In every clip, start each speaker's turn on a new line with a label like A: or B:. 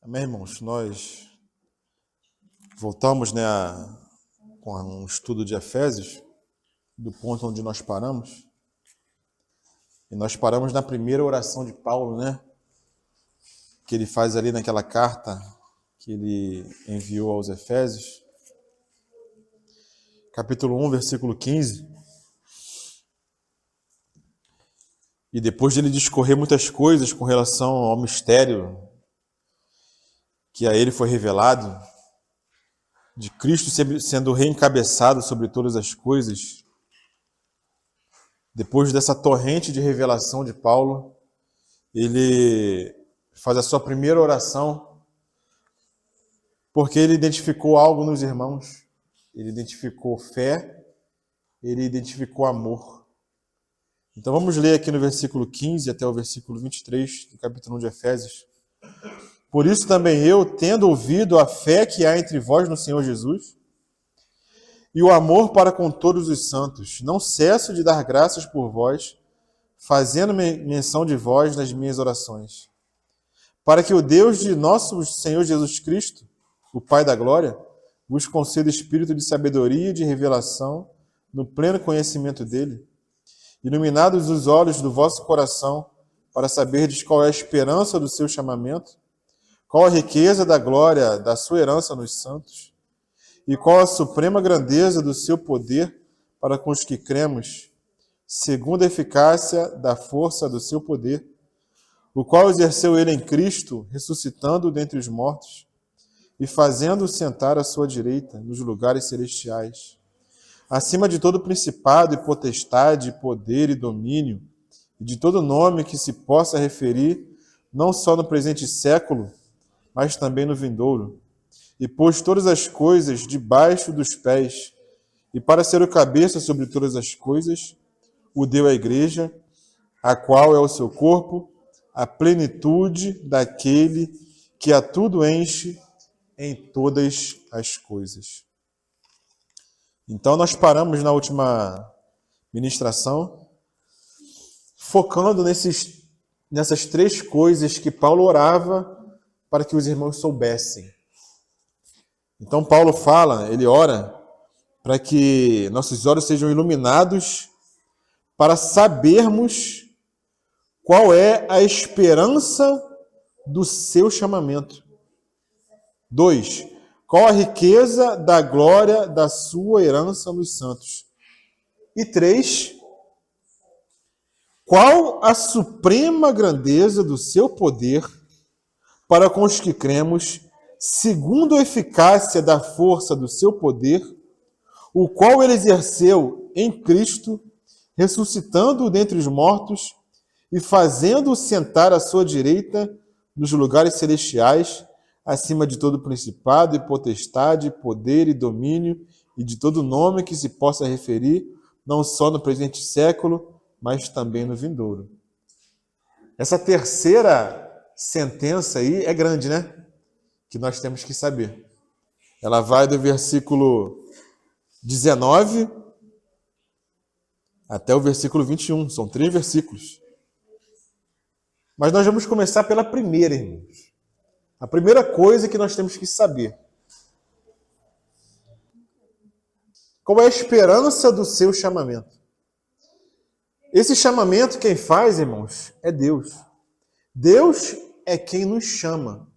A: Amém, irmãos? Nós voltamos, com um estudo de Efésios, do ponto onde nós paramos. E nós paramos na primeira oração de Paulo, que ele faz ali naquela carta que ele enviou aos Efésios. Capítulo 1, versículo 15. E depois de ele discorrer muitas coisas com relação ao mistério que a ele foi revelado, de Cristo sendo reencabeçado sobre todas as coisas, depois dessa torrente de revelação de Paulo, ele faz a sua primeira oração, porque ele identificou algo nos irmãos, ele identificou fé, ele identificou amor. Então vamos ler aqui no versículo 15 até o versículo 23 do capítulo 1 de Efésios. Por isso também eu, tendo ouvido a fé que há entre vós no Senhor Jesus, e o amor para com todos os santos, não cesso de dar graças por vós, fazendo menção de vós nas minhas orações, para que o Deus de nosso Senhor Jesus Cristo, o Pai da glória, vos conceda espírito de sabedoria e de revelação no pleno conhecimento dele, iluminados os olhos do vosso coração, para saberdes qual é a esperança do seu chamamento, qual a riqueza da glória da sua herança nos santos, e qual a suprema grandeza do seu poder para com os que cremos, segundo a eficácia da força do seu poder, o qual exerceu ele em Cristo, ressuscitando dentre os mortos, e fazendo-o sentar à sua direita, nos lugares celestiais, acima de todo principado e potestade, poder e domínio, e de todo nome que se possa referir, não só no presente século, mas também no vindouro, e pôs todas as coisas debaixo dos pés, e para ser o cabeça sobre todas as coisas, o deu à igreja, a qual é o seu corpo, a plenitude daquele que a tudo enche em todas as coisas. Então nós paramos na última ministração, focando nessas três coisas que Paulo orava para que os irmãos soubessem. Então Paulo ele ora para que nossos olhos sejam iluminados para sabermos qual é a esperança do seu chamamento. 2. Qual a riqueza da glória da sua herança nos santos. E 3. Qual a suprema grandeza do seu poder para com os que cremos, segundo a eficácia da força do seu poder, o qual ele exerceu em Cristo, ressuscitando-o dentre os mortos e fazendo-o sentar à sua direita nos lugares celestiais, acima de todo principado e potestade, poder e domínio, e de todo nome que se possa referir, não só no presente século, mas também no vindouro. Essa terceira sentença aí é grande, que nós temos que saber. Ela vai do versículo 19 até o versículo 21. São 3 versículos. Mas nós vamos começar pela primeira, irmãos. A primeira coisa que nós temos que saber. Qual é a esperança do seu chamamento? Esse chamamento quem faz, irmãos, é Deus. Deus é quem nos chama.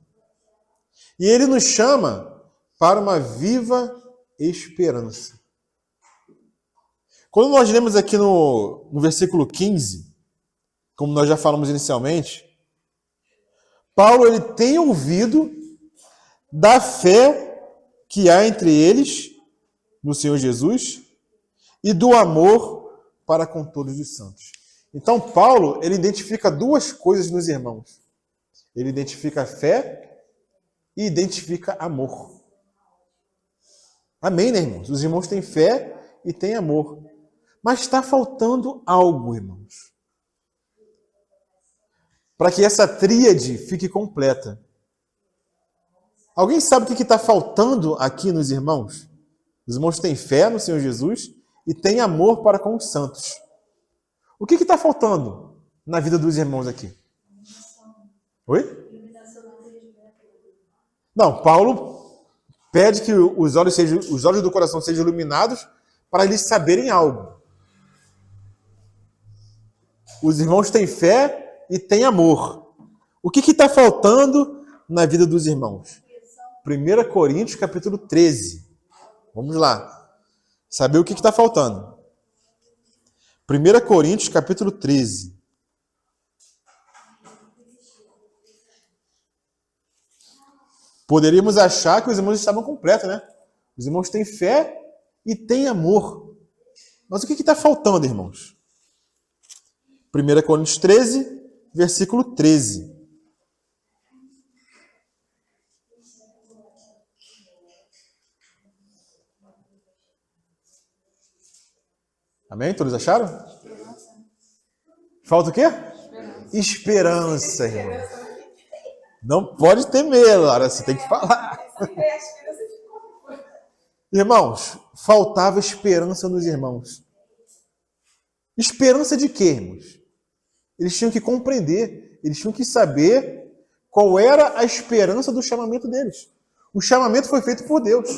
A: E Ele nos chama para uma viva esperança. Quando nós lemos aqui no versículo 15, como nós já falamos inicialmente, Paulo ele tem ouvido da fé que há entre eles, no Senhor Jesus, e do amor para com todos os santos. Então, Paulo ele identifica 2 coisas nos irmãos. Ele identifica fé e identifica amor. Amém, irmãos? Os irmãos têm fé e têm amor. Mas está faltando algo, irmãos, para que essa tríade fique completa. Alguém sabe o que está faltando aqui nos irmãos? Os irmãos têm fé no Senhor Jesus e têm amor para com os santos. O que está faltando na vida dos irmãos aqui? Oi? Não, Paulo pede que os olhos do coração sejam iluminados para eles saberem algo. Os irmãos têm fé e têm amor. O que está faltando na vida dos irmãos? 1 Coríntios, capítulo 13. Vamos lá. Saber o que está faltando. 1 Coríntios, capítulo 13. Poderíamos achar que os irmãos estavam completos, né? Os irmãos têm fé e têm amor. Mas o que está faltando, irmãos? 1 Coríntios 13, versículo 13. Amém? Todos acharam? Falta o quê? Esperança, irmão. Não pode ter medo, Lara, você tem que falar. Irmãos, faltava esperança nos irmãos. Esperança de quê, irmãos? Eles tinham que compreender, eles tinham que saber qual era a esperança do chamamento deles. O chamamento foi feito por Deus.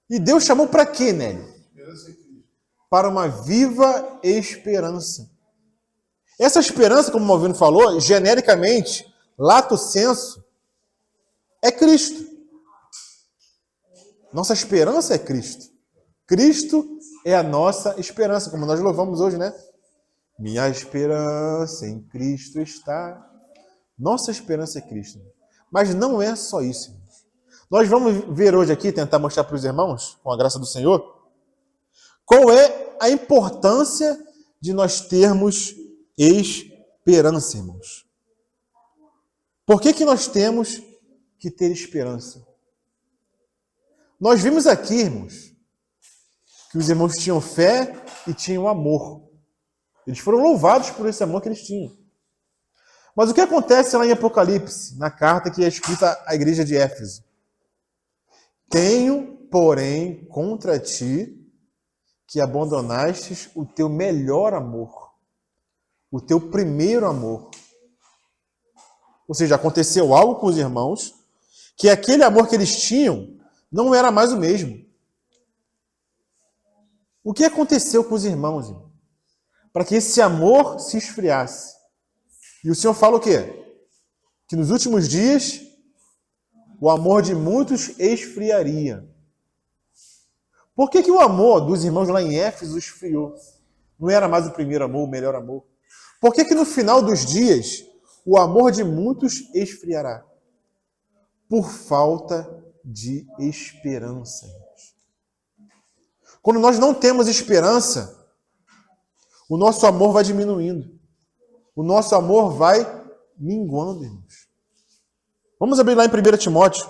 A: E Deus chamou para quê, Nélio? Para uma viva esperança. Essa esperança, como o Malvino falou, genericamente, lato sensu, é Cristo. Nossa esperança é Cristo. Cristo é a nossa esperança, como nós louvamos hoje, né? Minha esperança em Cristo está. Nossa esperança é Cristo. Mas não é só isso. Nós vamos ver hoje aqui, tentar mostrar para os irmãos, com a graça do Senhor, qual é a importância de nós termos esperança, irmãos. Por que nós temos que ter esperança? Nós vimos aqui, irmãos, que os irmãos tinham fé e tinham amor. Eles foram louvados por esse amor que eles tinham. Mas o que acontece lá em Apocalipse, na carta que é escrita à igreja de Éfeso? Tenho, porém, contra ti que abandonastes o teu melhor amor, o teu primeiro amor. Ou seja, aconteceu algo com os irmãos, que aquele amor que eles tinham não era mais o mesmo. O que aconteceu com os irmãos, irmão? Para que esse amor se esfriasse. E o Senhor fala o quê? Que nos últimos dias o amor de muitos esfriaria. Por que o amor dos irmãos lá em Éfeso esfriou? Não era mais o primeiro amor, o melhor amor? Por que no final dos dias o amor de muitos esfriará? Por falta de esperança. Quando nós não temos esperança, o nosso amor vai diminuindo. O nosso amor vai minguando, irmãos. Vamos abrir lá em 1 Timóteo.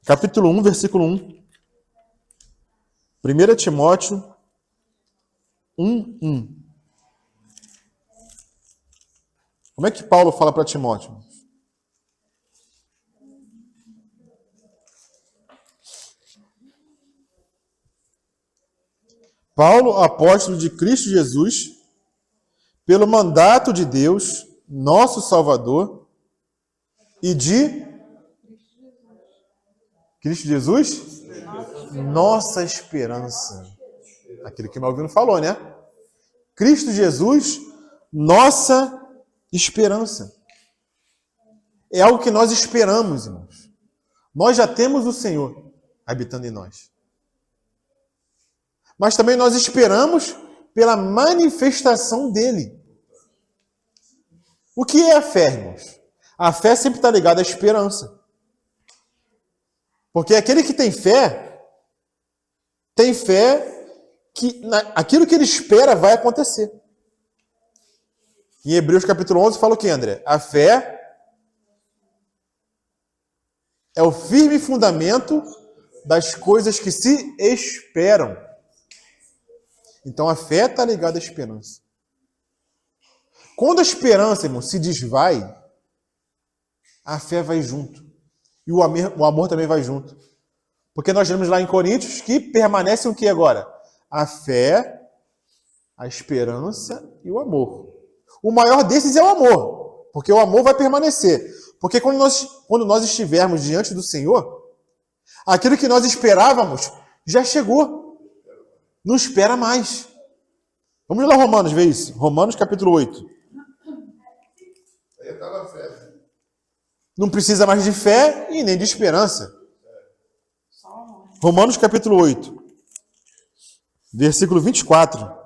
A: Capítulo 1, versículo 1. 1 Timóteo 1, 1. Como é que Paulo fala para Timóteo? Paulo, apóstolo de Cristo Jesus, pelo mandato de Deus, nosso Salvador, e de Cristo Jesus, nossa esperança. Aquilo que o Malvino falou, né? Cristo Jesus, nossa esperança. É algo que nós esperamos, irmãos. Nós já temos o Senhor habitando em nós. Mas também nós esperamos pela manifestação dele. O que é a fé, irmãos? A fé sempre está ligada à esperança. Porque aquele que tem fé que aquilo que ele espera vai acontecer. Em Hebreus capítulo 11 fala o que, André? A fé é o firme fundamento das coisas que se esperam. Então a fé está ligada à esperança. Quando a esperança, irmão, se desvai, a fé vai junto. E o amor também vai junto. Porque nós vemos lá em Coríntios que permanecem o que agora? A fé, a esperança e o amor. O maior desses é o amor. Porque o amor vai permanecer. Porque quando nós estivermos diante do Senhor, aquilo que nós esperávamos já chegou. Não espera mais. Vamos lá, Romanos, ver isso. Romanos capítulo 8. Não precisa mais de fé e nem de esperança. Romanos capítulo 8, versículo 24.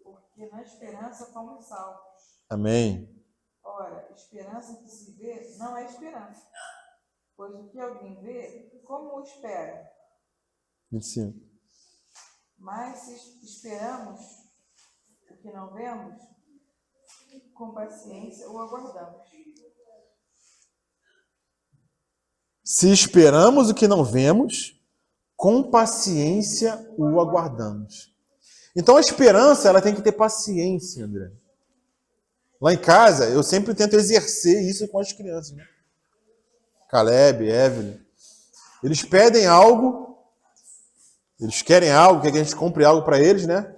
B: Porque na esperança fomos salvos.
A: Amém.
B: Ora, esperança que se vê não é esperança. Pois o que alguém vê, como o espera?
A: 25.
B: Mas se esperamos o que não vemos, com paciência o aguardamos.
A: Se esperamos o que não vemos, com paciência o aguardamos. Então a esperança, ela tem que ter paciência, André. Lá em casa, eu sempre tento exercer isso com as crianças, né? Caleb, Evelyn. Eles pedem algo, eles querem algo, querem que a gente compre algo para eles, né?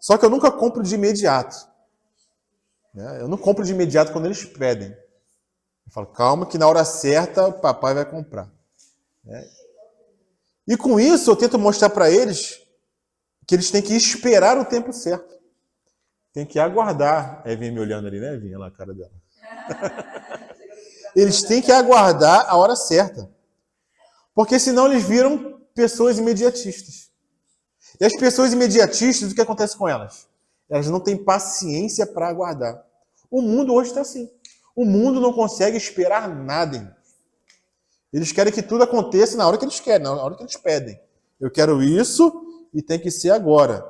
A: Só que eu nunca compro de imediato. Né? Eu não compro de imediato quando eles pedem. Eu falo, calma que na hora certa o papai vai comprar. Né? E com isso eu tento mostrar para eles que eles têm que esperar o tempo certo. Tem que aguardar. É, vem me olhando ali, né? Vinha lá a cara dela. Eles têm que aguardar a hora certa. Porque senão eles viram pessoas imediatistas. E as pessoas imediatistas, o que acontece com elas? Elas não têm paciência para aguardar. O mundo hoje está assim. O mundo não consegue esperar nada. Irmãos. Eles querem que tudo aconteça na hora que eles querem, na hora que eles pedem. Eu quero isso e tem que ser agora.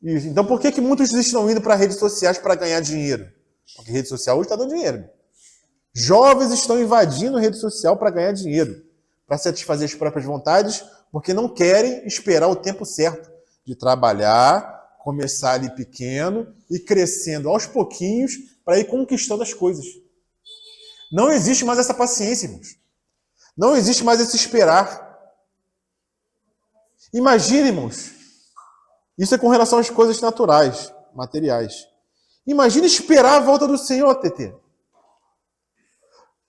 A: Isso. Então por que muitos estão indo para redes sociais para ganhar dinheiro? Porque rede social hoje está dando dinheiro. Jovens estão invadindo rede social para ganhar dinheiro, para satisfazer as próprias vontades, porque não querem esperar o tempo certo de trabalhar, começar ali pequeno e crescendo aos pouquinhos para ir conquistando as coisas. Não existe mais essa paciência, irmãos. Não existe mais esse esperar. Imagine, irmãos, isso é com relação às coisas naturais, materiais. Imagine esperar a volta do Senhor, TT.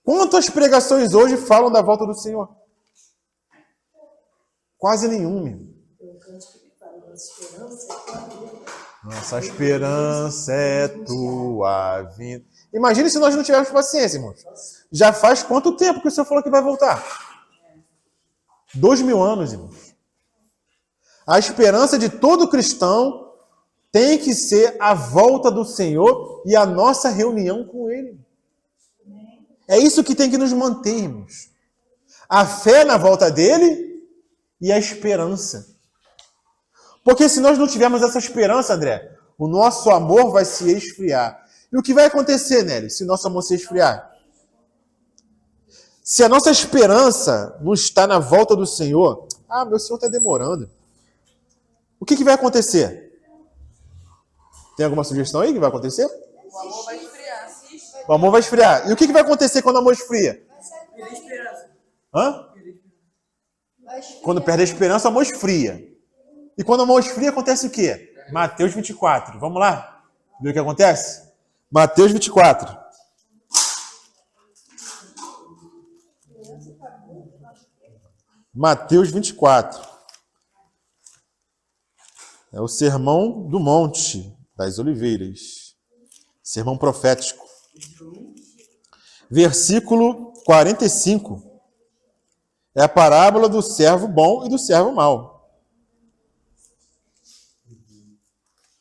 A: Quantas pregações hoje falam da volta do Senhor? Quase nenhuma. Nossa esperança é tua vinda. Imagine se nós não tivermos paciência, irmãos. Já faz quanto tempo que o Senhor falou que vai voltar? 2000 anos, irmãos. A esperança de todo cristão tem que ser a volta do Senhor e a nossa reunião com Ele. É isso que tem que nos manter, irmãos. A fé na volta dele e a esperança. Porque se nós não tivermos essa esperança, André, o nosso amor vai se esfriar. E o que vai acontecer, Nelly, se o nosso amor se esfriar? Se a nossa esperança não está na volta do Senhor, meu Senhor está demorando. O que vai acontecer? Tem alguma sugestão aí que vai acontecer?
B: O amor vai esfriar.
A: O amor vai esfriar. E o que vai acontecer quando o amor esfria?
B: Perder a esperança.
A: Hã? Quando perde a esperança, o amor esfria. E quando o amor esfria, acontece o quê? Mateus 24. Vamos lá? Ver o que acontece? Mateus 24. Mateus 24. É o Sermão do Monte das Oliveiras. Sermão profético. Versículo 45. É a parábola do servo bom e do servo mau.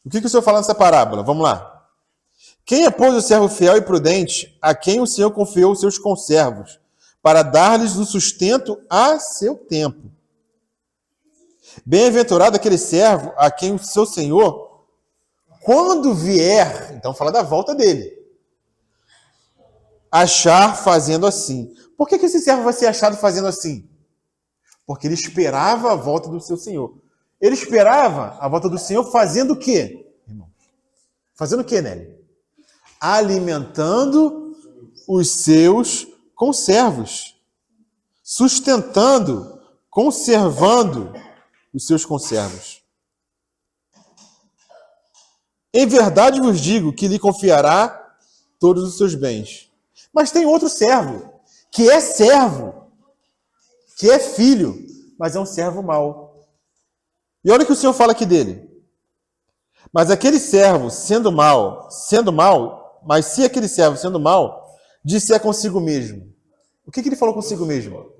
A: O que o Senhor fala nessa parábola? Vamos lá. Quem é, pois, o servo fiel e prudente, a quem o Senhor confiou os seus conservos, para dar-lhes o sustento a seu tempo? Bem-aventurado aquele servo a quem o seu Senhor, quando vier, então fala da volta dele, achar fazendo assim. Por que esse servo vai ser achado fazendo assim? Porque ele esperava a volta do seu Senhor. Ele esperava a volta do Senhor fazendo o quê, irmão? Fazendo o quê, Nelly? Alimentando os seus conservos. Sustentando, conservando os seus conservos. Em verdade vos digo que lhe confiará todos os seus bens. Mas tem outro servo, que é servo, que é filho, mas é um servo mau. E olha o que o Senhor fala aqui dele. Mas aquele servo, sendo mau, mas se aquele servo, sendo mau, disser consigo mesmo. O que ele falou consigo mesmo?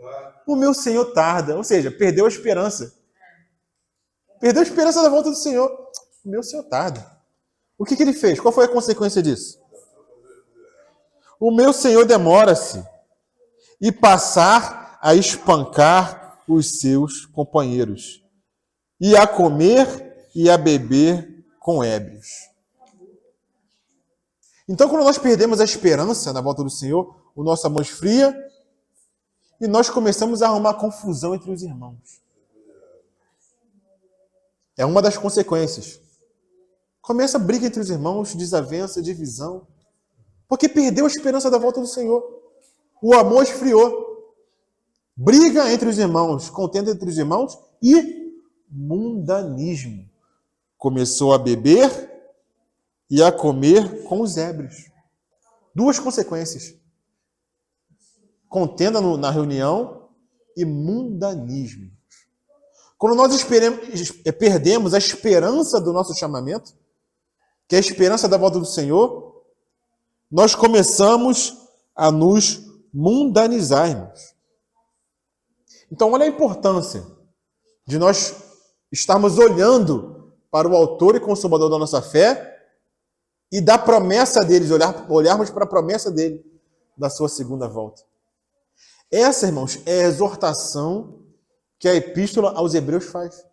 A: O meu Senhor tarda, ou seja, perdeu a esperança. Perdeu a esperança da volta do Senhor. O meu Senhor tarda. O que ele fez? Qual foi a consequência disso? O meu Senhor demora-se e passar a espancar os seus companheiros e a comer e a beber com ébrios. Então, quando nós perdemos a esperança na volta do Senhor, o nosso amor esfria e nós começamos a arrumar confusão entre os irmãos. É uma das consequências. Começa a briga entre os irmãos, desavença, divisão, porque perdeu a esperança da volta do Senhor. O amor esfriou. Briga entre os irmãos, contenda entre os irmãos e mundanismo. Começou a beber e a comer com os ébrios. Duas consequências. Contenda na reunião e mundanismo. Quando nós perdemos a esperança do nosso chamamento, que é a esperança da volta do Senhor, nós começamos a nos mundanizarmos. Então, olha a importância de nós estarmos olhando para o autor e consumador da nossa fé e da promessa deles, olharmos para a promessa dele, da sua segunda volta. Essa, irmãos, é a exortação que a epístola aos Hebreus faz.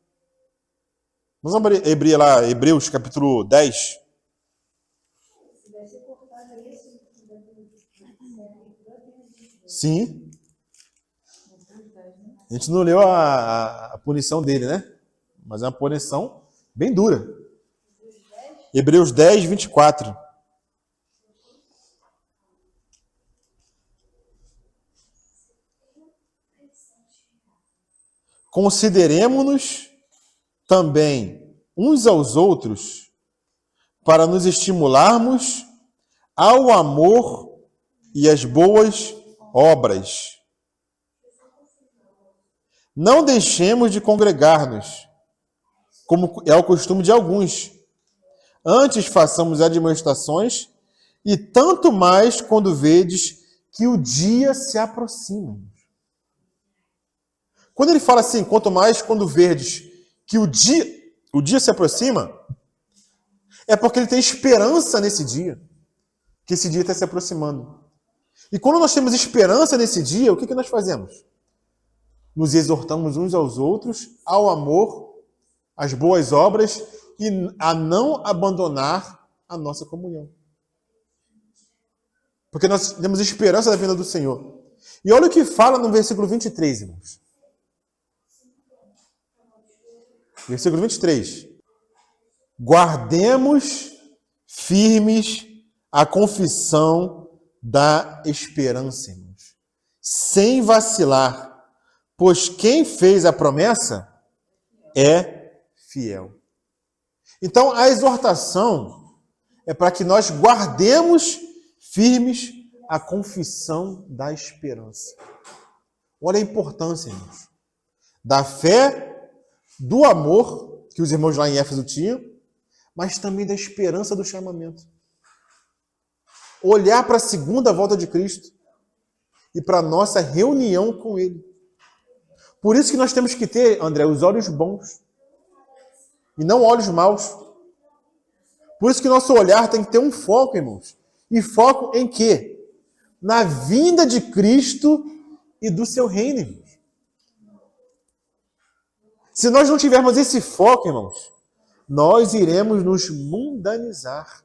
A: Vamos abrir lá, Hebreus capítulo 10. Sim. A gente não leu a punição dele, né? Mas é uma punição bem dura. Hebreus 10, 24. Consideremo-nos também uns aos outros para nos estimularmos ao amor e às boas obras. Não deixemos de congregar-nos, como é o costume de alguns. Antes façamos admoestações, e tanto mais quando vedes que o dia se aproxima. Quando ele fala assim, quanto mais quando verdes que o dia se aproxima, é porque ele tem esperança nesse dia, que esse dia está se aproximando. E quando nós temos esperança nesse dia, o que nós fazemos? Nos exortamos uns aos outros ao amor, às boas obras e a não abandonar a nossa comunhão. Porque nós temos esperança da vinda do Senhor. E olha o que fala no versículo 23, irmãos. Versículo 23. Guardemos firmes a confissão da esperança, irmãos, sem vacilar, pois quem fez a promessa é fiel. Então, a exortação é para que nós guardemos firmes a confissão da esperança. Olha a importância, irmãos, da fé, do amor que os irmãos lá em Éfeso tinham, mas também da esperança do chamamento. Olhar para a segunda volta de Cristo e para a nossa reunião com Ele. Por isso que nós temos que ter, André, os olhos bons e não olhos maus. Por isso que nosso olhar tem que ter um foco, irmãos. E foco em quê? Na vinda de Cristo e do seu reino, irmãos. Se nós não tivermos esse foco, irmãos, nós iremos nos mundanizar.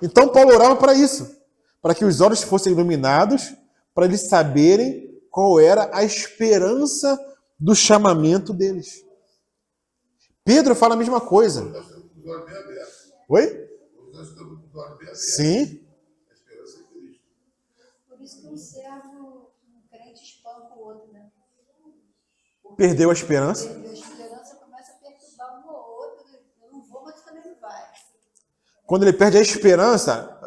A: Então Paulo orava para isso, para que os olhos fossem iluminados, para eles saberem qual era a esperança do chamamento deles. Pedro fala a mesma coisa. Oi? Sim.
C: Por isso que um servo, um crente espanca o outro, né?
A: Perdeu a esperança.
C: Perdeu a esperança, começa a perturbar um ou outro. Eu não vou, mas também não vai.
A: quando ele perde a esperança,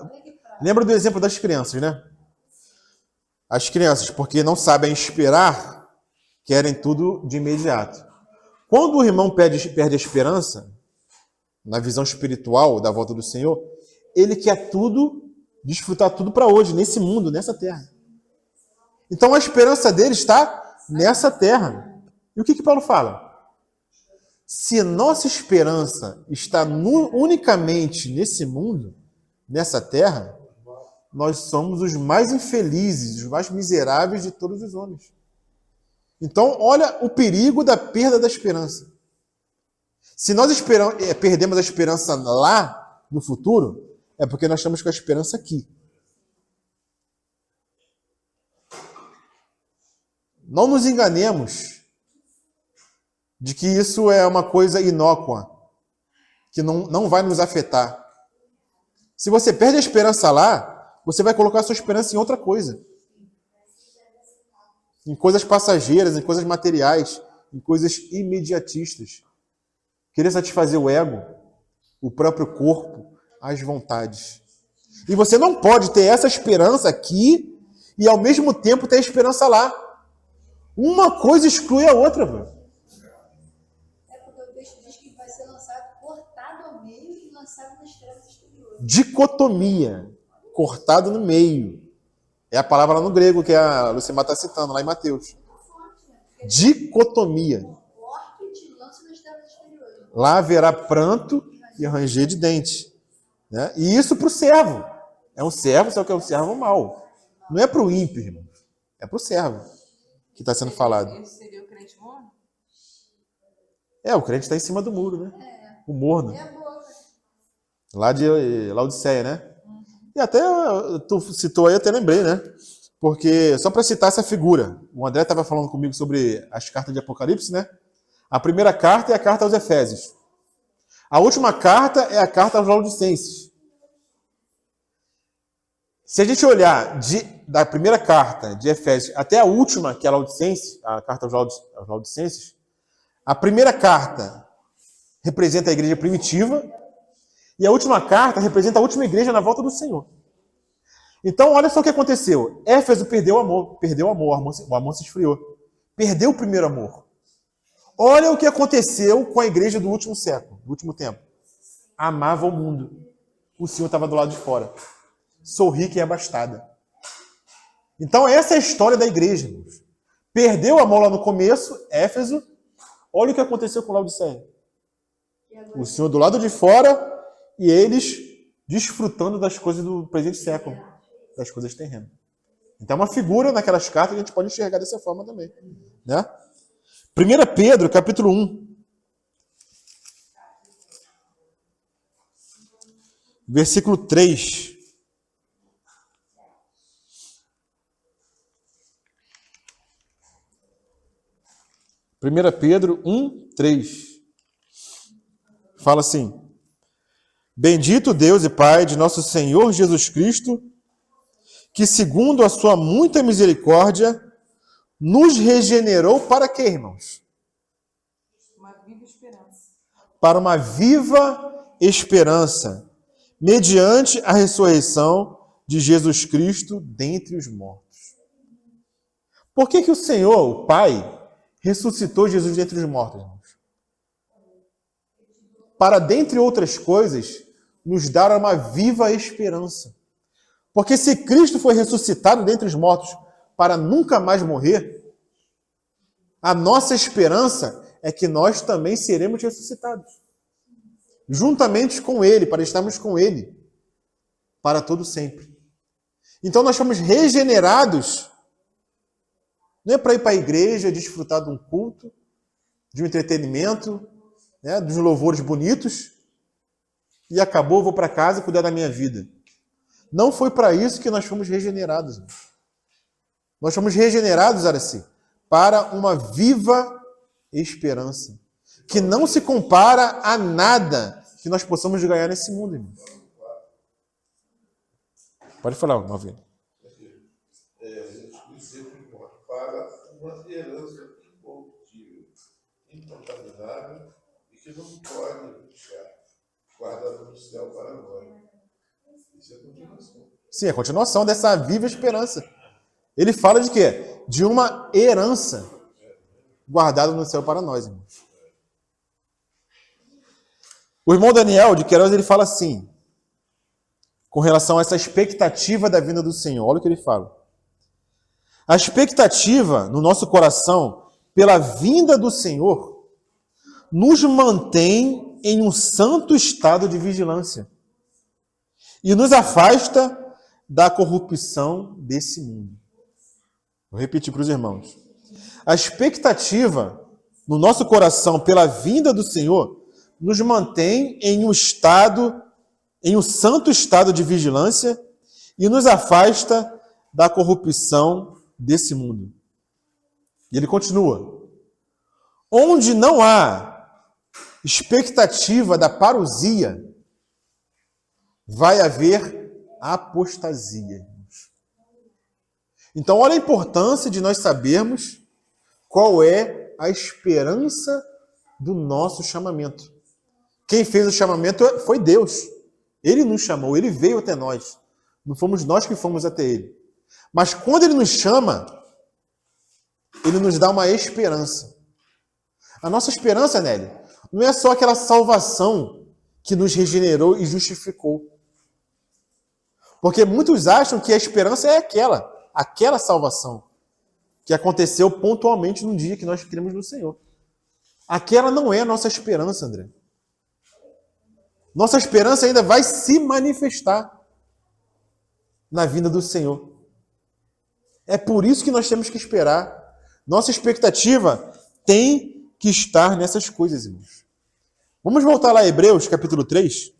A: lembra do exemplo das crianças, né? As crianças, porque não sabem esperar, querem tudo de imediato. Quando o irmão perde a esperança, na visão espiritual da volta do Senhor, ele quer tudo, desfrutar tudo para hoje, nesse mundo, nessa terra. Então a esperança dele está nessa terra. E o que Paulo fala? Se nossa esperança está unicamente nesse mundo, nessa terra, nós somos os mais infelizes, os mais miseráveis de todos os homens. Então, olha o perigo da perda da esperança. Se nós perdemos a esperança lá, no futuro, é porque nós estamos com a esperança aqui. Não nos enganemos de que isso é uma coisa inócua, que não vai nos afetar. Se você perde a esperança lá, você vai colocar a sua esperança em outra coisa. Em coisas passageiras, em coisas materiais, em coisas imediatistas. Querer satisfazer o ego, o próprio corpo, as vontades. E você não pode ter essa esperança aqui e ao mesmo tempo ter a esperança lá. Uma coisa exclui a outra, velho.
C: É porque o texto diz que vai ser lançado cortado ao meio e lançado nas trevas exteriores.
A: Dicotomia. Cortado no meio. É a palavra lá no grego que a Lucimar está citando, lá em Mateus. Dicotomia.
C: Corte e te lança nas trevas exteriores.
A: Lá haverá pranto e ranger de dente. Né? E isso para o servo. É um servo, só que é um servo mau. Não é para o ímpio, irmão. É para o servo que está sendo falado.
B: Esse seria o crente morno?
A: O crente está em cima do muro, né? O morno.
C: É a boca.
A: Lá de Laodiceia, né? E até, tu citou aí, eu até lembrei, né? Porque, só para citar essa figura, o André estava falando comigo sobre as cartas de Apocalipse, né? A primeira carta é a carta aos Efésios. A última carta é a carta aos Laodicenses. Se a gente olhar da primeira carta de Efésios até a última, que é a Laodicenses, a carta aos Laodicenses, a primeira carta representa a igreja primitiva e a última carta representa a última igreja na volta do Senhor. Então, olha só o que aconteceu. Éfeso perdeu o amor, o amor se esfriou. Perdeu o primeiro amor. Olha o que aconteceu com a igreja do último século, do último tempo. Amava o mundo. O Senhor estava do lado de fora. Sou rica e abastada. Então, essa é a história da igreja. Irmãos. Perdeu o amor lá no começo, Éfeso. Olha o que aconteceu com Laodiceia. O Senhor do lado de fora e eles desfrutando das coisas do presente século, das coisas terrenas. Então, é uma figura naquelas cartas que a gente pode enxergar dessa forma também. Né? 1 Pedro, capítulo 1. Versículo 3. Primeira Pedro 1, 3. Fala assim: Bendito Deus e Pai de nosso Senhor Jesus Cristo, que segundo a sua muita misericórdia, nos regenerou para quê, irmãos?
B: Uma viva esperança.
A: Para uma viva esperança, mediante a ressurreição de Jesus Cristo dentre os mortos. Por que o Senhor, o Pai, ressuscitou Jesus dentre os mortos, irmãos? Para, dentre outras coisas, nos dar uma viva esperança. Porque se Cristo foi ressuscitado dentre os mortos para nunca mais morrer, a nossa esperança é que nós também seremos ressuscitados. Juntamente com Ele, para estarmos com Ele para todo sempre. Então nós fomos regenerados, não é para ir para a igreja, desfrutar de um culto, de um entretenimento, né, dos louvores bonitos, e acabou, vou para casa cuidar da minha vida. Não foi para isso que nós fomos regenerados. Nós fomos regenerados, Araci, para uma viva esperança, que não se compara a nada que nós possamos ganhar nesse mundo, irmão. Pode falar, Malvino.
D: Para uma herança incorruptível, incontaminável e que não pode deixar. guardado no céu para nós. Isso é continuação.
A: Sim, a continuação dessa viva esperança. Ele fala de quê? De uma herança guardada no céu para nós, irmãos. O irmão Daniel de Queiroz, ele fala assim, com relação a essa expectativa da vinda do Senhor. Olha o que ele fala. A expectativa no nosso coração pela vinda do Senhor nos mantém em um santo estado de vigilância e nos afasta da corrupção desse mundo. Vou repetir para os irmãos. A expectativa no nosso coração pela vinda do Senhor nos mantém em um santo estado de vigilância e nos afasta da corrupção desse mundo. E ele continua. Onde não há expectativa da parousia, vai haver apostasia. Então, olha a importância de nós sabermos qual é a esperança do nosso chamamento. Quem fez o chamamento foi Deus. Ele nos chamou, ele veio até nós. Não fomos nós que fomos até ele. Mas quando ele nos chama, ele nos dá uma esperança. A nossa esperança, Nelly, não é só aquela salvação que nos regenerou e justificou. Porque muitos acham que a esperança é aquela salvação que aconteceu pontualmente no dia que nós cremos no Senhor. Aquela não é a nossa esperança, André. Nossa esperança ainda vai se manifestar na vinda do Senhor. É por isso que nós temos que esperar. Nossa expectativa tem que estar nessas coisas, irmãos. Vamos voltar lá a Hebreus, capítulo 3.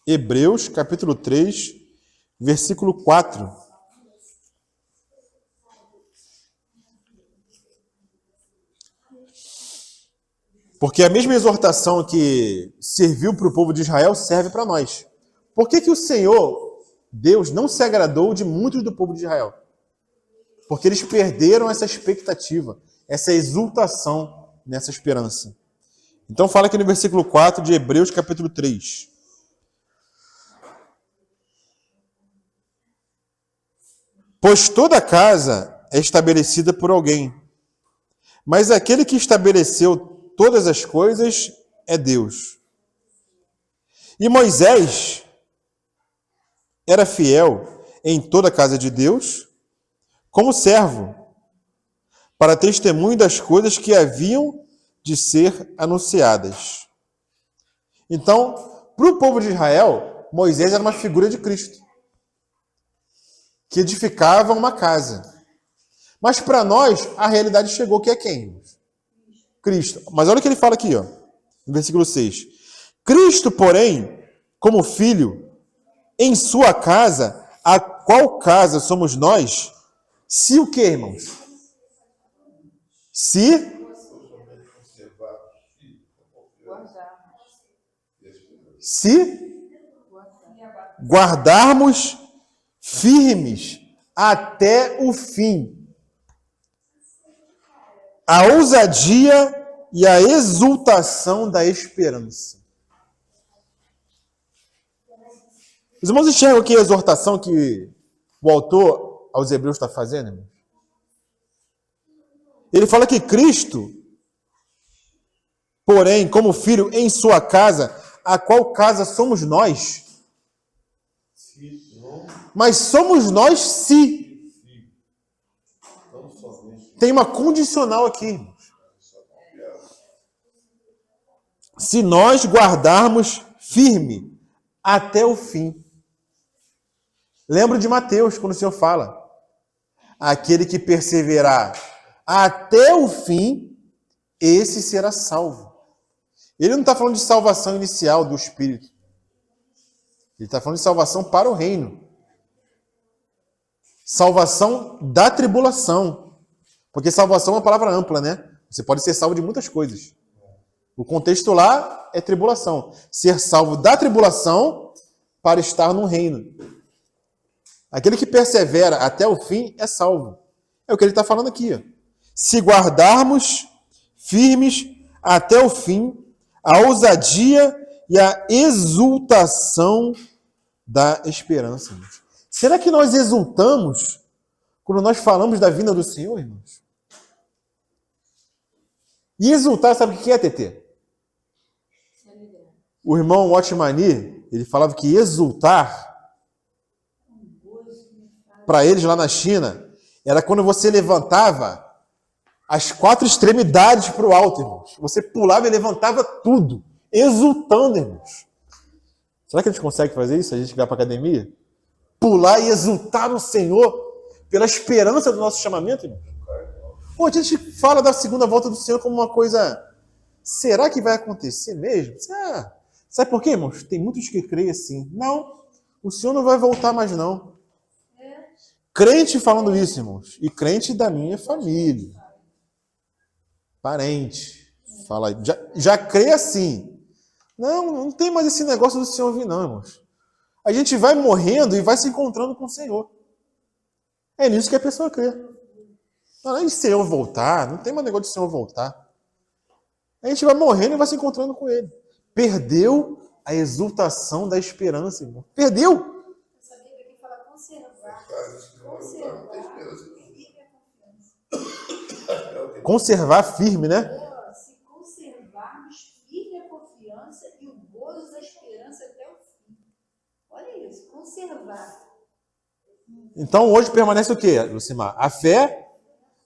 A: Hebreus, capítulo 3, versículo 4. Porque a mesma exortação que serviu para o povo de Israel serve para nós. Por que o Senhor, Deus, não se agradou de muitos do povo de Israel? Porque eles perderam essa expectativa, essa exultação nessa esperança. Então fala aqui no versículo 4 de Hebreus, capítulo 3. Pois toda casa é estabelecida por alguém, mas aquele que estabeleceu todas as coisas é Deus. E Moisés era fiel em toda a casa de Deus, como servo, para testemunho das coisas que haviam de ser anunciadas. Então, para o povo de Israel, Moisés era uma figura de Cristo, que edificava uma casa. Mas para nós, a realidade chegou, que é quem? Cristo. Mas olha o que ele fala aqui, ó, no versículo 6. Cristo, porém, como filho, em sua casa, a qual casa somos nós, se o que, irmãos? Se guardarmos firmes até o fim a ousadia e a exultação da esperança. Os irmãos enxergam aqui a exortação que o autor aos Hebreus está fazendo, irmãos? Ele fala que Cristo, porém, como filho em sua casa, a qual casa somos nós? Mas somos nós se. Tem uma condicional aqui. Se nós guardarmos firme até o fim. Lembro de Mateus, quando o Senhor fala: aquele que perseverar até o fim, esse será salvo. Ele não está falando de salvação inicial do Espírito. Ele está falando de salvação para o reino. Salvação da tribulação. Porque salvação é uma palavra ampla, né? Você pode ser salvo de muitas coisas. O contexto lá é tribulação. Ser salvo da tribulação para estar no reino. Aquele que persevera até o fim é salvo. É o que ele está falando aqui. Ó. Se guardarmos firmes até o fim, a ousadia e a exultação da esperança, irmãos. Será que nós exultamos quando nós falamos da vinda do Senhor, irmãos? E exultar, sabe o que é, TT? O irmão Watmani, ele falava que exultar, para eles lá na China, era quando você levantava as 4 extremidades para o alto, irmãos. Você pulava e levantava tudo, exultando, irmãos. Será que a gente consegue fazer isso? A gente vai para a academia? Pular e exultar no Senhor pela esperança do nosso chamamento, irmãos? Pô, a gente fala da segunda volta do Senhor como uma coisa... Será que vai acontecer mesmo? Sabe por quê, irmãos? Tem muitos que creem assim. Não, o Senhor não vai voltar mais, não. Crente falando isso, irmãos. E crente da minha família. Parente. Fala, já crê assim. Não tem mais esse negócio do Senhor vir, não, irmãos. A gente vai morrendo e vai se encontrando com o Senhor. É nisso que a pessoa crê. Não é de Senhor voltar, não tem mais negócio de Senhor voltar. A gente vai morrendo e vai se encontrando com Ele. Perdeu a exultação da esperança, irmão. Perdeu.
C: Eu sabia que aqui fala conservar.
A: Conservar firme, né?
C: Se conservarmos firme a confiança e o gozo da esperança até o fim. Olha isso, conservar.
A: Então hoje permanece o quê, Lucimar? A fé,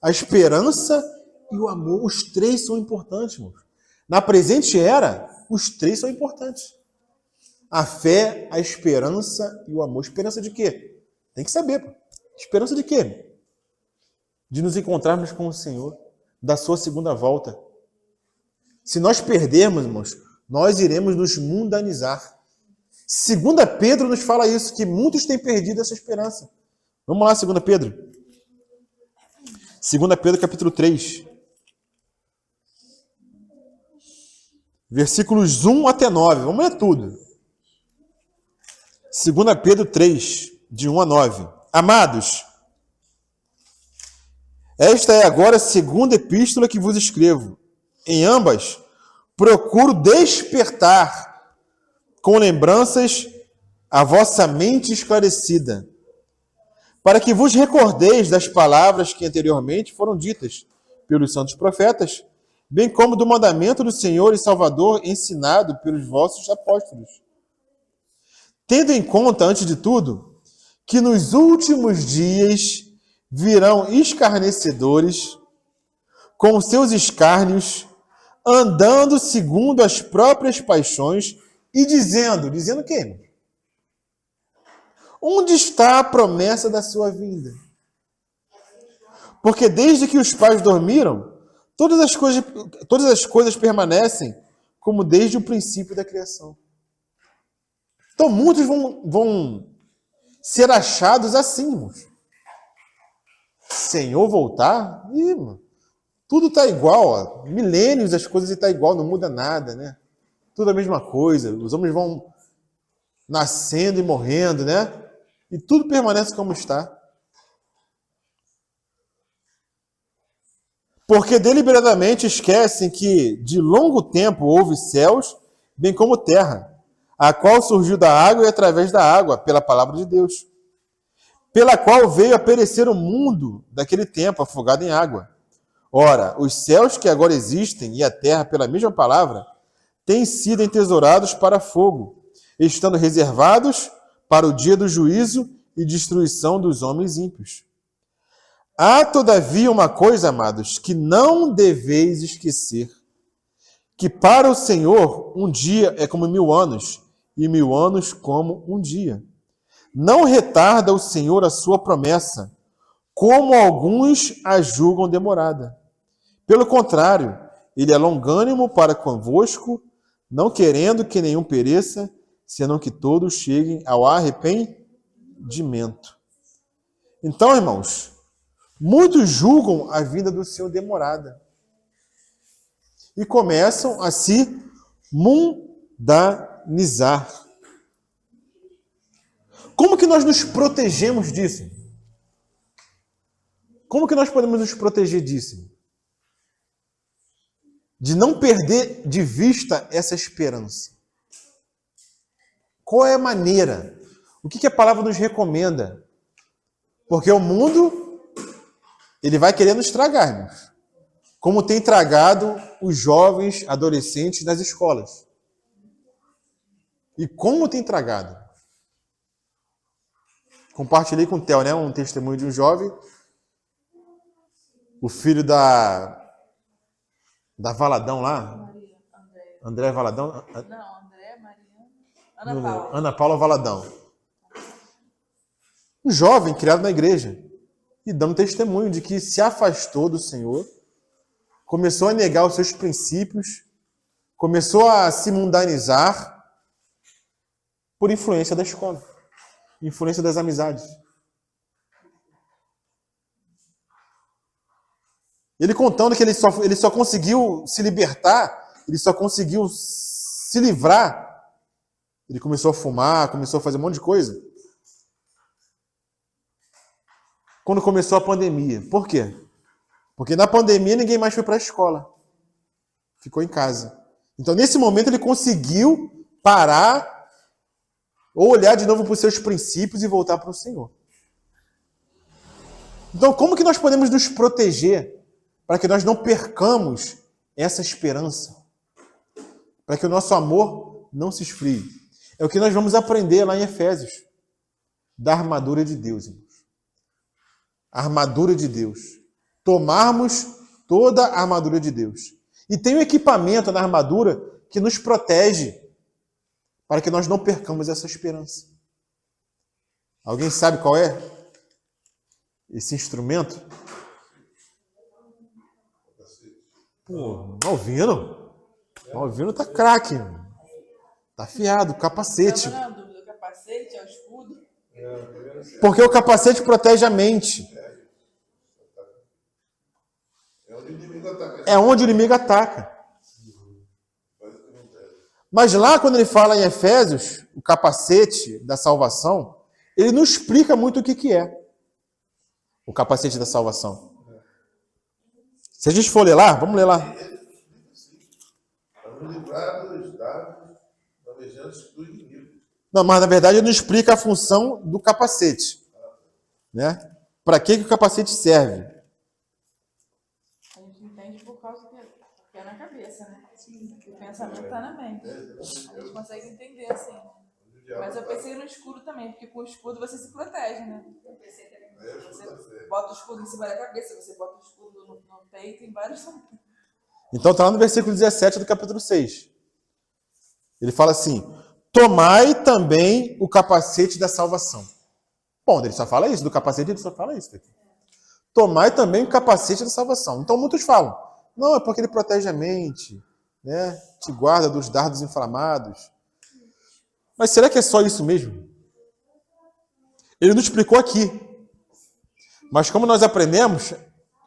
A: a esperança e o amor. Os 3 são importantes, irmãos. Na presente era, os 3 são importantes. A fé, a esperança e o amor. Esperança de quê? Tem que saber. Pô. Esperança de quê? De nos encontrarmos com o Senhor, da sua segunda volta. Se nós perdermos, irmãos, nós iremos nos mundanizar. 2 Pedro nos fala isso, que muitos têm perdido essa esperança. Vamos lá, 2 Pedro. 2 Pedro, capítulo 3. Versículos 1 até 9. Vamos ler tudo. 2 Pedro 3, de 1 a 9. Amados, esta é agora a segunda epístola que vos escrevo. Em ambas, procuro despertar com lembranças a vossa mente esclarecida, para que vos recordeis das palavras que anteriormente foram ditas pelos santos profetas, bem como do mandamento do Senhor e Salvador ensinado pelos vossos apóstolos. Tendo em conta, antes de tudo, que nos últimos dias virão escarnecedores com seus escárnios, andando segundo as próprias paixões e dizendo o quê? Onde está a promessa da sua vinda? Porque desde que os pais dormiram, todas as coisas permanecem como desde o princípio da criação. Então muitos vão ser achados assim, irmãos. Senhor voltar? Tudo está igual. Ó. Milênios as coisas estão igual, não muda nada, né? Tudo a mesma coisa. Os homens vão nascendo e morrendo, né? E tudo permanece como está. Porque deliberadamente esquecem que de longo tempo houve céus, bem como terra, a qual surgiu da água e através da água, pela palavra de Deus, pela qual veio a perecer o mundo daquele tempo, afogado em água. Ora, os céus que agora existem e a terra, pela mesma palavra, têm sido entesourados para fogo, estando reservados para o dia do juízo e destruição dos homens ímpios. Há, todavia, uma coisa, amados, que não deveis esquecer, que para o Senhor um dia é como 1000 anos, e 1000 anos como um dia. Não retarda o Senhor a sua promessa, como alguns a julgam demorada. Pelo contrário, ele é longânimo para convosco, não querendo que nenhum pereça, senão que todos cheguem ao arrependimento. Então, irmãos, muitos julgam a vinda do Senhor demorada e começam a se mundanizar. Como que nós nos protegemos disso? Como que nós podemos nos proteger disso? de não perder de vista essa esperança. Qual é a maneira? O que a palavra nos recomenda? Porque o mundo, ele vai querer nos tragar, irmãos. Como tem tragado os jovens, adolescentes nas escolas. E como tem tragado? Compartilhei com o Theo, né, um testemunho de um jovem, o filho da Valadão lá, André Valadão,
B: Não, André, Mariana,
A: não
B: Ana
A: lembro.
B: Paula.
A: Ana Paula Valadão. Um jovem criado na igreja e dando testemunho de que se afastou do Senhor, começou a negar os seus princípios, começou a se mundanizar por influência da escola, influência das amizades. Ele contando que ele só conseguiu se libertar, ele só conseguiu se livrar. Ele começou a fumar, começou a fazer um monte de coisa. Quando começou a pandemia. Por quê? Porque na pandemia ninguém mais foi para a escola. Ficou em casa. Então, nesse momento, ele conseguiu parar ou olhar de novo para os seus princípios e voltar para o Senhor. Então, como que nós podemos nos proteger para que nós não percamos essa esperança? Para que o nosso amor não se esfrie. É o que nós vamos aprender lá em Efésios. Da armadura de Deus, irmãos. A armadura de Deus. Tomarmos toda a armadura de Deus. E tem um equipamento na armadura que nos protege para que nós não percamos essa esperança. Alguém sabe qual é esse instrumento? Pô, Malvino. Malvino tá craque. Tá afiado, capacete.
B: Não, dúvida, o capacete é o escudo.
A: Porque o capacete protege a mente. É onde o inimigo ataca. Mas lá, quando ele fala em Efésios, o capacete da salvação, ele não explica muito o que é o capacete da salvação. Se a gente for ler lá, vamos ler lá.
D: Para nos livrar dos dados alvejantes do inimigo.
A: Não, mas na verdade ele não explica a função do capacete. Né? Para que o capacete serve?
B: A gente entende por causa que é na cabeça, né? O pensamento está na mente. A gente consegue entender assim. Mas eu pensei no escudo também, porque com o escudo você se protege, né? Você bota o escudo em cima da cabeça, você bota o escudo no peito, em vários.
A: Então está lá no versículo 17 do capítulo 6. Ele fala assim: tomai também o capacete da salvação. Bom, ele só fala isso, do capacete ele só fala isso. Tomai também o capacete da salvação. Então muitos falam, não, é porque ele protege a mente, né? Te guarda dos dardos inflamados. Mas será que é só isso mesmo? Ele não explicou aqui. Mas como nós aprendemos,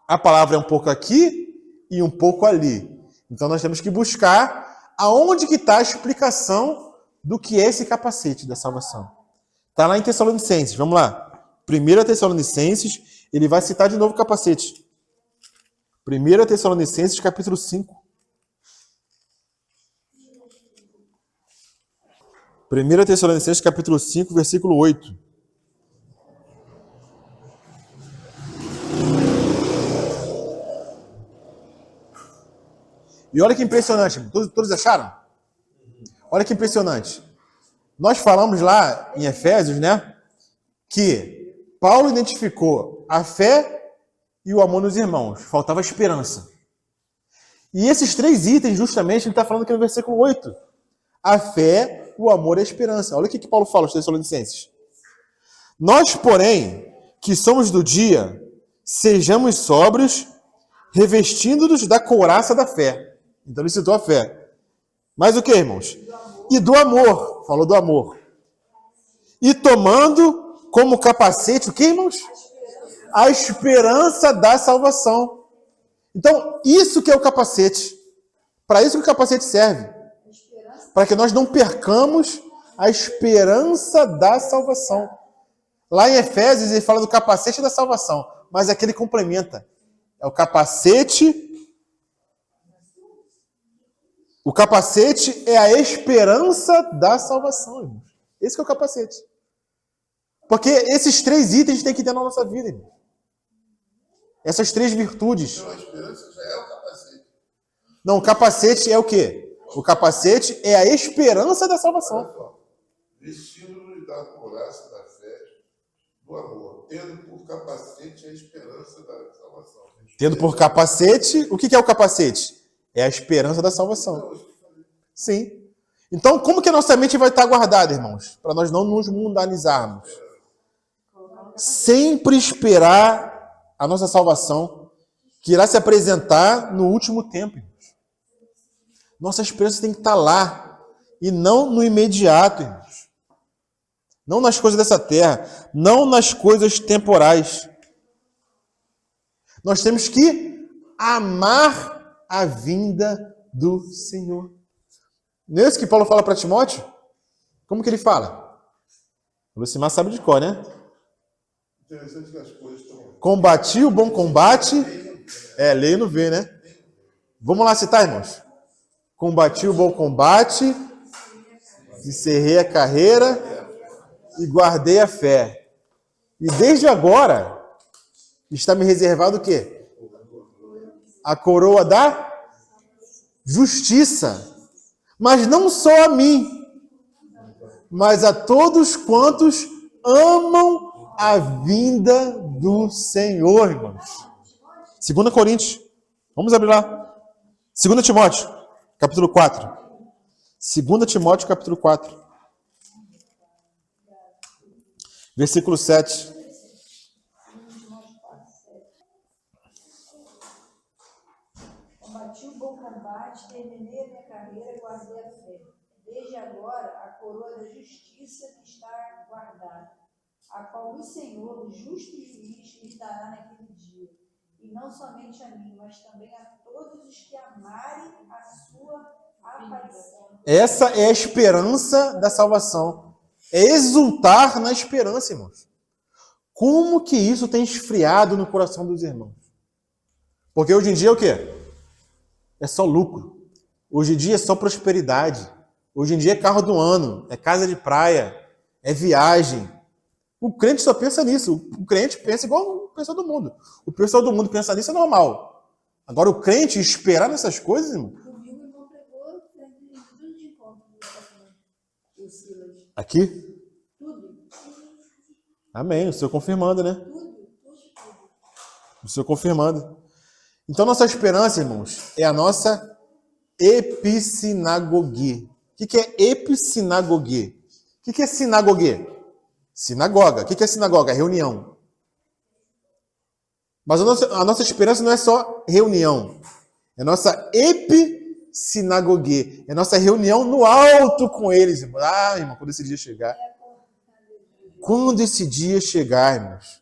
A: a palavra é um pouco aqui e um pouco ali. Então nós temos que buscar aonde que está a explicação do que é esse capacete da salvação. Está lá em Tessalonicenses, vamos lá. 1 Tessalonicenses, ele vai citar de novo o capacete. 1 Tessalonicenses, capítulo 5. 1 Tessalonicenses, capítulo 5, versículo 8. E olha que impressionante, todos acharam? Olha que impressionante. Nós falamos lá em Efésios, né, que Paulo identificou a fé e o amor nos irmãos. Faltava esperança. E esses três itens, justamente, ele está falando aqui no versículo 8. A fé, o amor e a esperança. Olha o que Paulo fala aos Tessalonicenses. Nós, porém, que somos do dia, sejamos sóbrios, revestindo-nos da couraça da fé. Então ele citou a fé. Mas o que, irmãos? E do amor. Falou do amor. E tomando como capacete, o que, irmãos? A esperança da salvação. Então, isso que é o capacete. Para isso que o capacete serve. Para que nós não percamos a esperança da salvação. Lá em Efésios ele fala do capacete da salvação. Mas aqui ele complementa. É o capacete O capacete é a esperança da salvação, irmãos. Esse que é o capacete. Porque esses 3 itens tem que ter na nossa vida, irmão. Essas 3 virtudes.
D: Então a esperança já é o capacete.
A: Não, o capacete é o quê? O capacete é a esperança da salvação.
D: Olha só. Vestindo-nos da couraça da fé, do amor, tendo por capacete a esperança da salvação.
A: Tendo por capacete, o que é o capacete? É a esperança da salvação. Sim. Então, como que a nossa mente vai estar guardada, irmãos? Para nós não nos mundanizarmos. Sempre esperar a nossa salvação, que irá se apresentar no último tempo, irmãos. Nossa esperança tem que estar lá, e não no imediato, irmãos. Não nas coisas dessa terra, não nas coisas temporais. Nós temos que amar a vinda do Senhor. Não é isso que Paulo fala para Timóteo? Como que ele fala? O Lucimar sabe de cor, né?
D: Interessante que as coisas estão.
A: Combati o bom combate. Lei não vê, né? Vamos lá citar, irmãos. Combati o bom combate, encerrei a carreira e guardei a fé. E desde agora está me reservado o quê? A coroa da justiça. Mas não só a mim, mas a todos quantos amam a vinda do Senhor, irmãos. 2 Coríntios. Vamos abrir lá. 2 Timóteo, capítulo 4. 2 Timóteo, capítulo 4. Versículo 7.
C: Combati o bom combate, terminei a minha carreira, guardei a fé. Desde agora, a coroa da justiça que está guardada, a qual o Senhor, o justo juiz, lhe dará naquele dia. E não somente a mim, mas também a todos os que amarem a sua aparição.
A: Essa é a esperança da salvação. É exultar na esperança, irmãos. Como que isso tem esfriado no coração dos irmãos? Porque hoje em dia é o quê? É só lucro. Hoje em dia é só prosperidade. Hoje em dia é carro do ano, é casa de praia, é viagem. O crente só pensa nisso. O crente pensa igual o pessoal do mundo. O pessoal do mundo pensa nisso é normal. Agora o crente esperar nessas coisas, irmão.
C: Domingo o irmão pregou, tudo de encontro do Silas.
A: Aqui?
C: Tudo.
A: Amém. O Senhor confirmando, né?
C: Tudo.
A: O Senhor confirmando. Então, nossa esperança, irmãos, é a nossa epissinagogue. O que é epissinagogue? O que é sinagogue? Sinagoga. O que é sinagoga? Reunião. Mas a nossa esperança não é só reunião. É nossa epissinagogue. É nossa reunião no alto com eles, irmãos. Ah, irmão, quando esse dia chegar. Quando esse dia chegar, irmãos.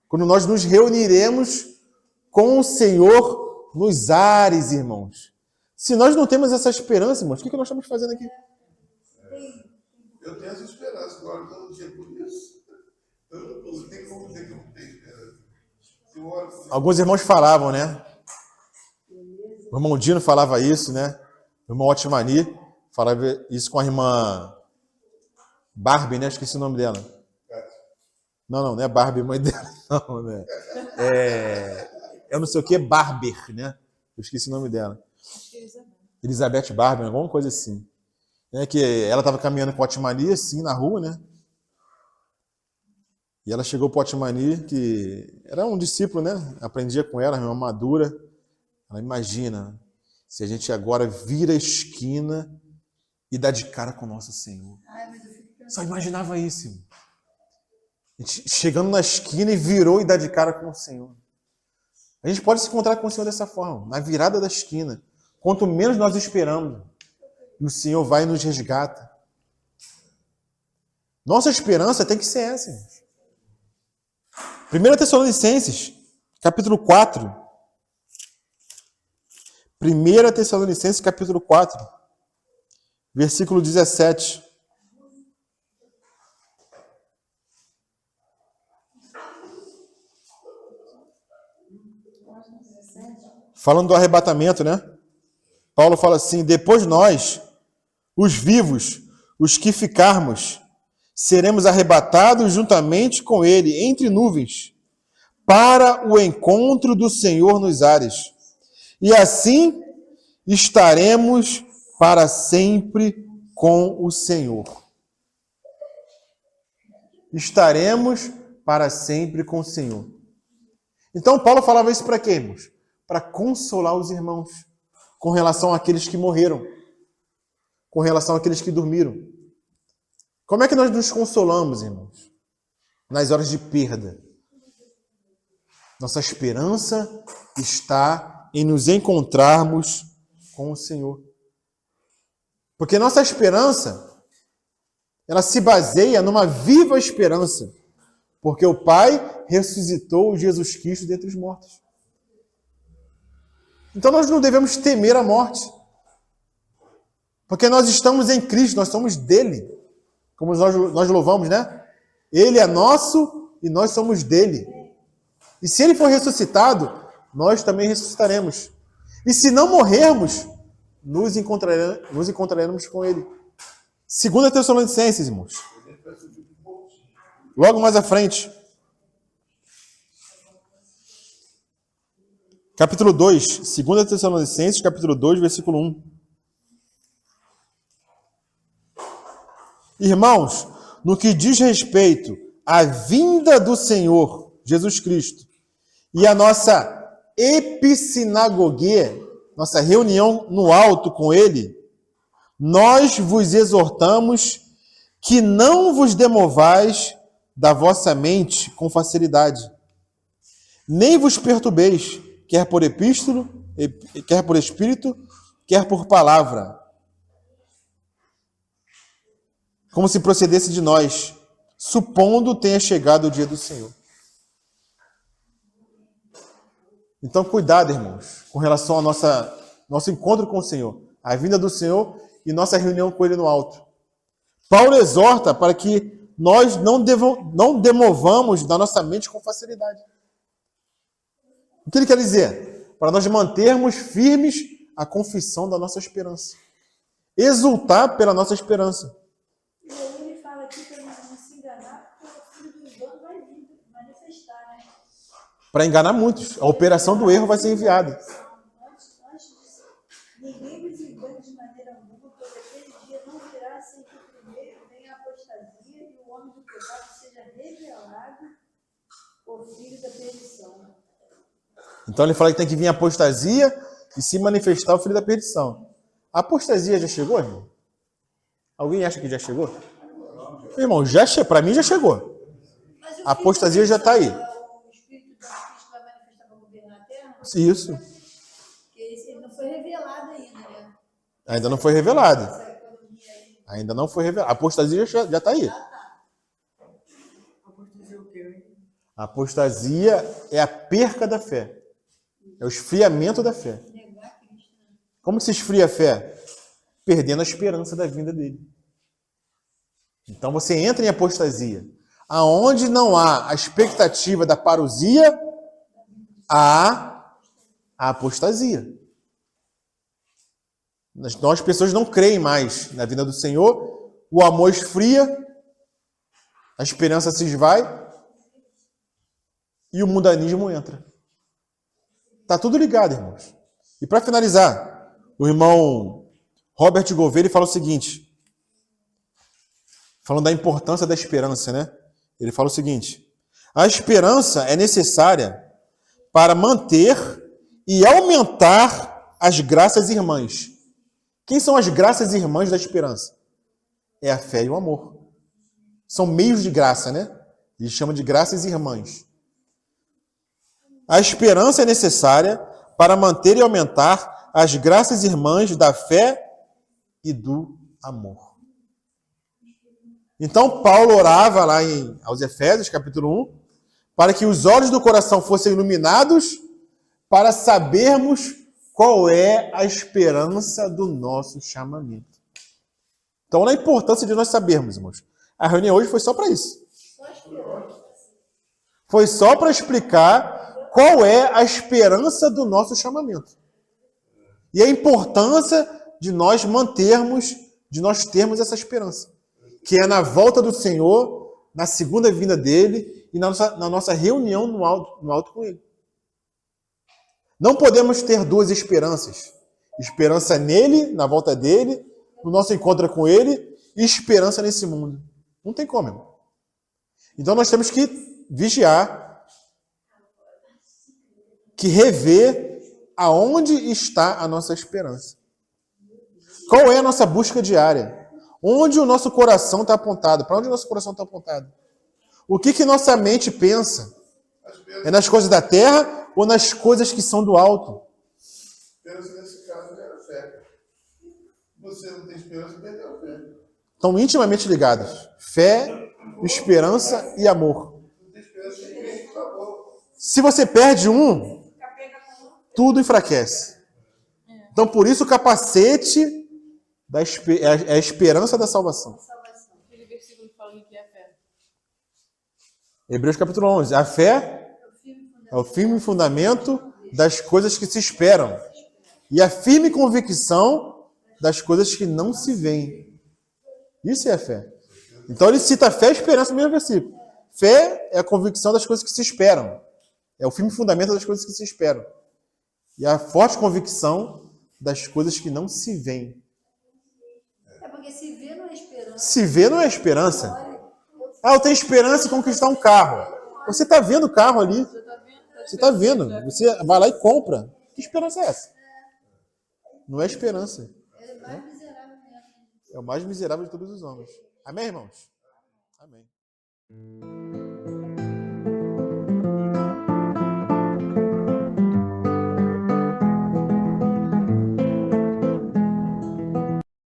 A: Quando nós nos reuniremos com o Senhor nos ares, irmãos. Se nós não temos essa esperança, irmãos, o que nós estamos fazendo aqui?
D: Eu tenho essa esperança, agora eu não tinha por isso. Eu não tenho como dizer que eu não tenho esperança.
A: Alguns irmãos falavam, né? O irmão Dino falava isso, né? O irmão Otmani falava isso com a irmã Barbie, né? Esqueci o nome dela. Não é Barbie, mãe dela, não, né? Eu não sei o que, Barber, né? Eu esqueci o nome dela. Elizabeth Barber, alguma coisa assim. Que ela estava caminhando com o Otmani, assim, na rua, né? E ela chegou para o Otmani, que era um discípulo, né? Aprendia com ela, uma madura. Ela imagina, se a gente agora vira a esquina e dá de cara com o nosso Senhor. Só imaginava isso, irmão. A gente chegando na esquina e virou e dá de cara com o Senhor. A gente pode se encontrar com o Senhor dessa forma, na virada da esquina. Quanto menos nós esperamos, o Senhor vai e nos resgata. Nossa esperança tem que ser essa, irmãos. 1 Tessalonicenses, capítulo 4. 1 Tessalonicenses, capítulo 4, versículo 17. Falando do arrebatamento, né? Paulo fala assim: depois nós, os vivos, os que ficarmos, seremos arrebatados juntamente com ele entre nuvens, para o encontro do Senhor nos ares. E assim estaremos para sempre com o Senhor. Estaremos para sempre com o Senhor. Então Paulo falava isso para quê, irmãos? Para consolar os irmãos com relação àqueles que morreram, com relação àqueles que dormiram. Como é que nós nos consolamos, irmãos? Nas horas de perda. Nossa esperança está em nos encontrarmos com o Senhor. Porque nossa esperança, ela se baseia numa viva esperança. Porque o Pai ressuscitou Jesus Cristo dentre os mortos. Então nós não devemos temer a morte. Porque nós estamos em Cristo, nós somos dele. Como nós louvamos, né? Ele é nosso e nós somos dele. E se ele for ressuscitado, nós também ressuscitaremos. E se não morrermos, nos encontraremos com ele. 2 Tessalonicenses, irmãos. Logo mais à frente. Capítulo 2. 2 Tessalonicenses, capítulo 2, versículo 1. Irmãos, no que diz respeito à vinda do Senhor Jesus Cristo e a nossa epissinagogia, nossa reunião no alto com ele, nós vos exortamos que não vos demovais da vossa mente com facilidade, nem vos perturbeis, quer por epístolo, quer por espírito, quer por palavra, como se procedesse de nós, supondo tenha chegado o dia do Senhor. Então, cuidado, irmãos, com relação ao nosso encontro com o Senhor, a vinda do Senhor e nossa reunião com Ele no alto. Paulo exorta para que nós não demovamos da nossa mente com facilidade. O que ele quer dizer? Para nós mantermos firmes a confissão da nossa esperança. Exultar pela nossa esperança.
C: E aí ele fala aqui para não se enganar, porque o filho do engano vai vir manifestar, né?
A: Para enganar muitos. A operação do erro vai ser enviada.
C: Antes disso, ninguém vos engane de maneira alguma, pois aquele dia não virá sem que o primeiro venha a apostasia e o homem do pecado seja revelado, o filho da perdição.
A: Então ele fala que tem que vir a apostasia e se manifestar o filho da perdição. A apostasia já chegou, irmão? Alguém acha que já chegou? Irmão, para mim já chegou. A apostasia já está aí.
C: O Espírito do Cristo vai manifestar para governar a terra?
A: Isso.
C: Porque ele não foi revelado ainda, né?
A: Ainda não foi revelado.
C: Essa economia aí.
A: Ainda não foi revelado. A apostasia já está aí. A apostasia é a perca da fé. É o esfriamento da fé. Como se esfria a fé? Perdendo a esperança da vinda dele. Então você entra em apostasia. Aonde não há a expectativa da parousia, há a apostasia. Então as pessoas não creem mais na vinda do Senhor, o amor esfria, a esperança se esvai e o mundanismo entra. Está tudo ligado, irmãos. E para finalizar, o irmão Robert Gouveia fala o seguinte, falando da importância da esperança, né? Ele fala o seguinte: a esperança é necessária para manter e aumentar as graças irmãs. Quem são as graças irmãs da esperança? É a fé e o amor. São meios de graça, né? Ele chama de graças irmãs. A esperança é necessária para manter e aumentar as graças irmãs da fé e do amor. Então, Paulo orava lá aos Efésios, capítulo 1, para que os olhos do coração fossem iluminados para sabermos qual é a esperança do nosso chamamento. Então, olha a importância de nós sabermos, irmãos. A reunião hoje foi só para isso. Foi só para explicar qual é a esperança do nosso chamamento. E a importância de nós mantermos, de nós termos essa esperança, que é na volta do Senhor, na segunda vinda dele e na nossa reunião no alto com ele. Não podemos ter duas esperanças. Esperança nele, na volta dele, no nosso encontro com ele, e esperança nesse mundo. Não tem como, irmão. Então nós temos que vigiar, que rever aonde está a nossa esperança. Qual é a nossa busca diária? Onde o nosso coração está apontado? Para onde o nosso coração está apontado? O que nossa mente pensa? É nas coisas da terra ou nas coisas que são do alto?
D: Esperança nesse caso era fé. Você não tem esperança, perdeu a fé.
A: Estão intimamente ligados. Fé, esperança e amor.
D: Não tem esperança, ninguém acabou.
A: Se você perde um, tudo enfraquece. Então, por isso, o capacete é a esperança da salvação.
B: Aquele versículo que fala que é a fé.
A: Hebreus capítulo 11. A fé é o firme fundamento das coisas que se esperam e a firme convicção das coisas que não se veem. Isso é a fé. Então ele cita fé e esperança no mesmo versículo. Fé é a convicção das coisas que se esperam. É o firme fundamento das coisas que se esperam. E a forte convicção das coisas que não se veem.
C: É porque se vê não é esperança.
A: Se vê não é esperança. Ah, eu tenho esperança em conquistar um carro. Você está vendo o carro ali. Você está vendo. Você vai lá e compra. Que esperança é essa? Não é esperança.
C: É mais miserável mesmo.
A: É o mais miserável de todos os homens. Amém, irmãos? Amém.